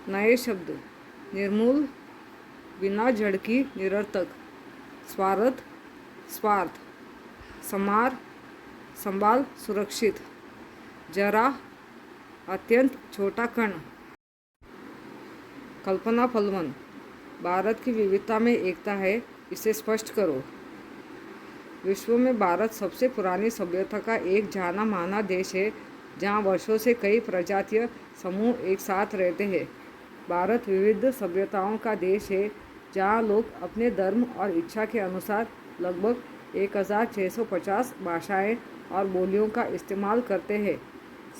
नए शब्द: निर्मूल, बिना जड़ की, निरर्थक। स्वार्थ, स्वार्थ। समार, संभाल, सुरक्षित। जरा, अत्यंत छोटा कण। कल्पना फलवन, भारत की विविधता में एकता है, इसे स्पष्ट करो। विश्व में भारत सबसे पुरानी सभ्यता का एक जाना माना देश है, जहाँ वर्षों से कई प्रजातीय समूह एक साथ रहते हैं। भारत विविध सभ्यताओं का देश है, जहाँ लोग अपने धर्म और इच्छा के अनुसार लगभग 1650 भाषाएं और बोलियों का इस्तेमाल करते हैं।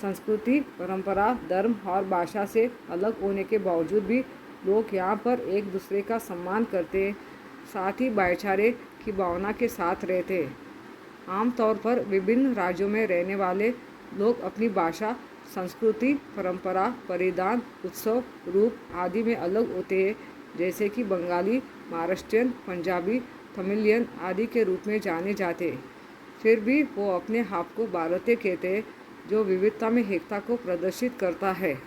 संस्कृति, परंपरा, धर्म और भाषा से अलग होने के बावजूद भी लोग यहाँ पर एक दूसरे का सम्मान करते हैं, साथ ही भाईचारे की भावना के साथ रहते हैं। आमतौर पर विभिन्न राज्यों में रहने वाले लोग अपनी भाषा, संस्कृति, परंपरा, परिधान, उत्सव, रूप आदि में अलग होते हैं, जैसे कि बंगाली, महाराष्ट्रियन, पंजाबी, तमिलियन आदि के रूप में जाने जाते हैं। फिर भी वो अपने आप को भारतीय कहते हैं, जो विविधता में एकता को प्रदर्शित करता है।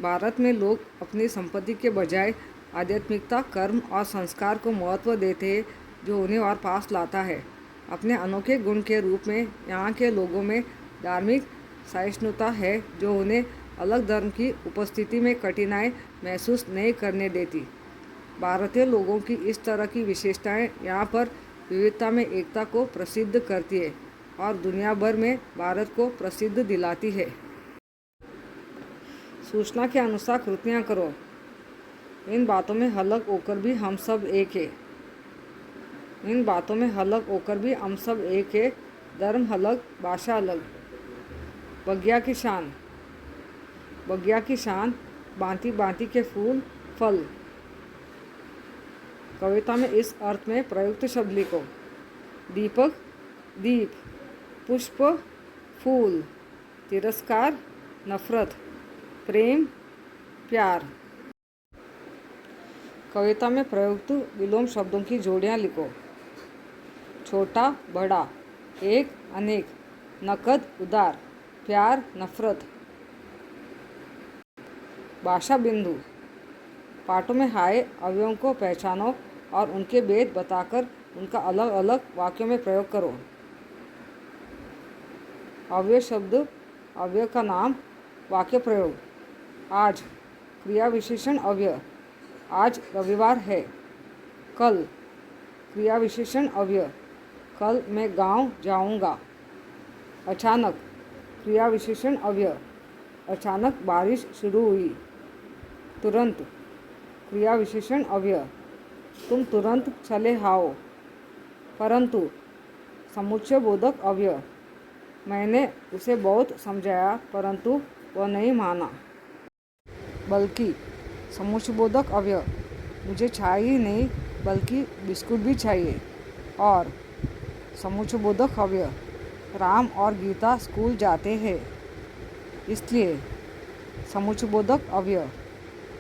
भारत में लोग अपनी संपत्ति के बजाय आध्यात्मिकता, कर्म और संस्कार को महत्व देते हैं, जो उन्हें और पास लाता है। अपने अनोखे गुण के रूप में यहाँ के लोगों में धार्मिक सहिष्णुता है, जो उन्हें अलग धर्म की उपस्थिति में कठिनाई महसूस नहीं करने देती। भारतीय लोगों की इस तरह की विशेषताएं यहाँ पर विविधता में एकता को प्रसिद्ध करती है और दुनिया भर में भारत को प्रसिद्ध दिलाती है। सूचना के अनुसार कृतियाँ करो। इन बातों में अलग होकर भी हम सब एक है। इन बातों में अलग होकर भी हम सब एक है। धर्म अलग, भाषा अलग। बगिया की शान। बगिया की शान, भांति भांति के फूल, फल। कविता में इस अर्थ में प्रयुक्त शब्द लिखो। दीपक, दीप। पुष्प, फूल। तिरस्कार, नफरत। प्रेम, प्यार। कविता में प्रयुक्त विलोम शब्दों की जोड़ियाँ लिखो। छोटा, बड़ा। एक, अनेक। नकद, उधार। प्यार, नफरत। भाषा बिंदु। पाठों में आए अवयवों को पहचानो और उनके भेद बताकर उनका अलग अलग वाक्यों में प्रयोग करो। अवयव शब्द, अवयव का नाम, वाक्य प्रयोग। आज, क्रिया विशेषण अवयव। आज रविवार है। कल, क्रिया विशेषण अवयव। कल मैं गांव जाऊंगा। अचानक, क्रिया विशेषण अवयव। अचानक बारिश शुरू हुई। तुरंत, क्रिया विशेषण अवयव। तुम तुरंत चले आओ। परंतु, समुच्चय बोधक अवयव। मैंने उसे बहुत समझाया, परंतु वह नहीं माना। बल्कि, समुच्चय बोधक अवयव। मुझे चाय ही नहीं बल्कि बिस्कुट भी चाहिए। और समुच्चय बोधक अवयव। राम और गीता स्कूल जाते हैं, इसलिए। समुच्चय बोधक अवयव।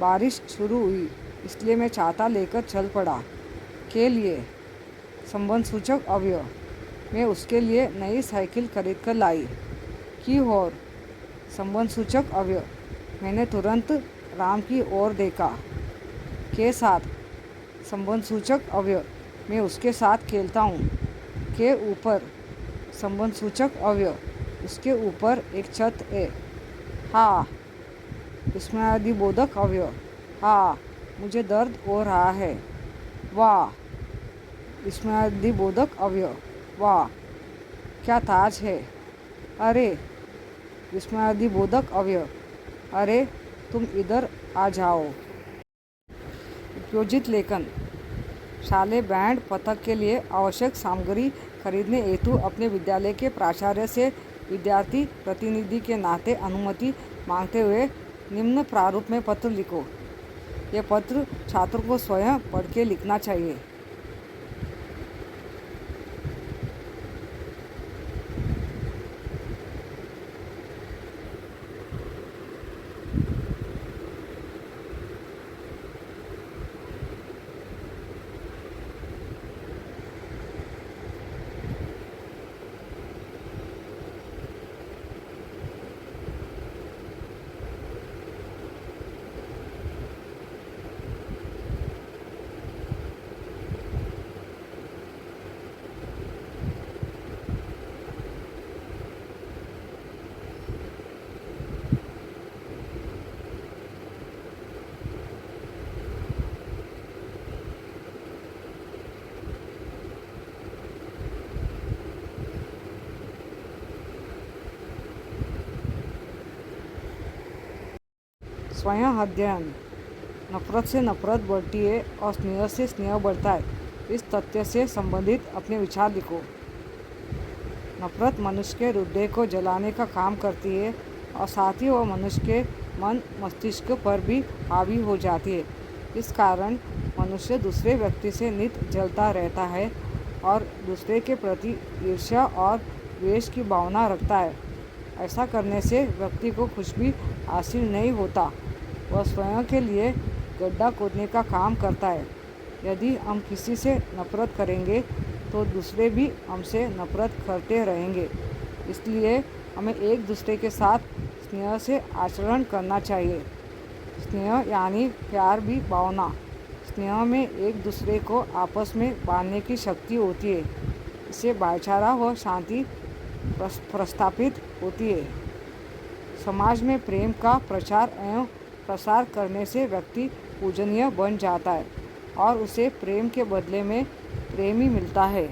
बारिश शुरू हुई, इसलिए मैं छाता लेकर चल पड़ा। के लिए, संबंध सूचक अवयव। मैं उसके लिए नई साइकिल खरीद कर लाई। की ओर, संबंध सूचक अवयव। मैंने तुरंत राम की ओर देखा। के साथ, संबंध सूचक अवयव। मैं उसके साथ खेलता हूँ। के ऊपर, संबंध सूचक अवयव। उसके ऊपर एक छत है। हाँ, विस्मयादिबोधक अवयव। हाँ, मुझे दर्द हो रहा है। वाह, विस्मयादिबोधक अवयव। वाह, क्या ताज है। अरे, विस्मयादिबोधक अवयव। अरे, तुम इधर आ जाओ। उपयोजित लेखन। शालेय बैंड पथक के लिए आवश्यक सामग्री खरीदने हेतु अपने विद्यालय के प्राचार्य से विद्यार्थी प्रतिनिधि के नाते अनुमति मांगते हुए निम्न प्रारूप में पत्र लिखो। यह पत्र छात्रों को स्वयं पढ़ के लिखना चाहिए। स्वयं अध्ययन। नफरत से नफरत बढ़ती है और स्नेह से स्नेह बढ़ता है। इस तथ्य से संबंधित अपने विचार लिखो। नफरत मनुष्य के हृदय को जलाने का काम करती है और साथ ही वह मनुष्य के मन मस्तिष्क पर भी हावी हो जाती है। इस कारण मनुष्य दूसरे व्यक्ति से नित जलता रहता है और दूसरे के प्रति ईर्ष्या और द्वेष की भावना रखता है। ऐसा करने से व्यक्ति को कुछ भी हासिल नहीं होता, वह स्वयं के लिए गड्ढा खोदने का काम करता है। यदि हम किसी से नफरत करेंगे तो दूसरे भी हमसे नफरत करते रहेंगे। इसलिए हमें एक दूसरे के साथ स्नेह से आचरण करना चाहिए। स्नेह यानी प्यार भी भावना। स्नेह में एक दूसरे को आपस में बांधने की शक्ति होती है। इससे भाईचारा व शांति प्रस्थापित होती है। समाज में प्रेम का प्रचार एवं प्रसार करने से व्यक्ति पूजनीय बन जाता है और उसे प्रेम के बदले में प्रेम ही मिलता है।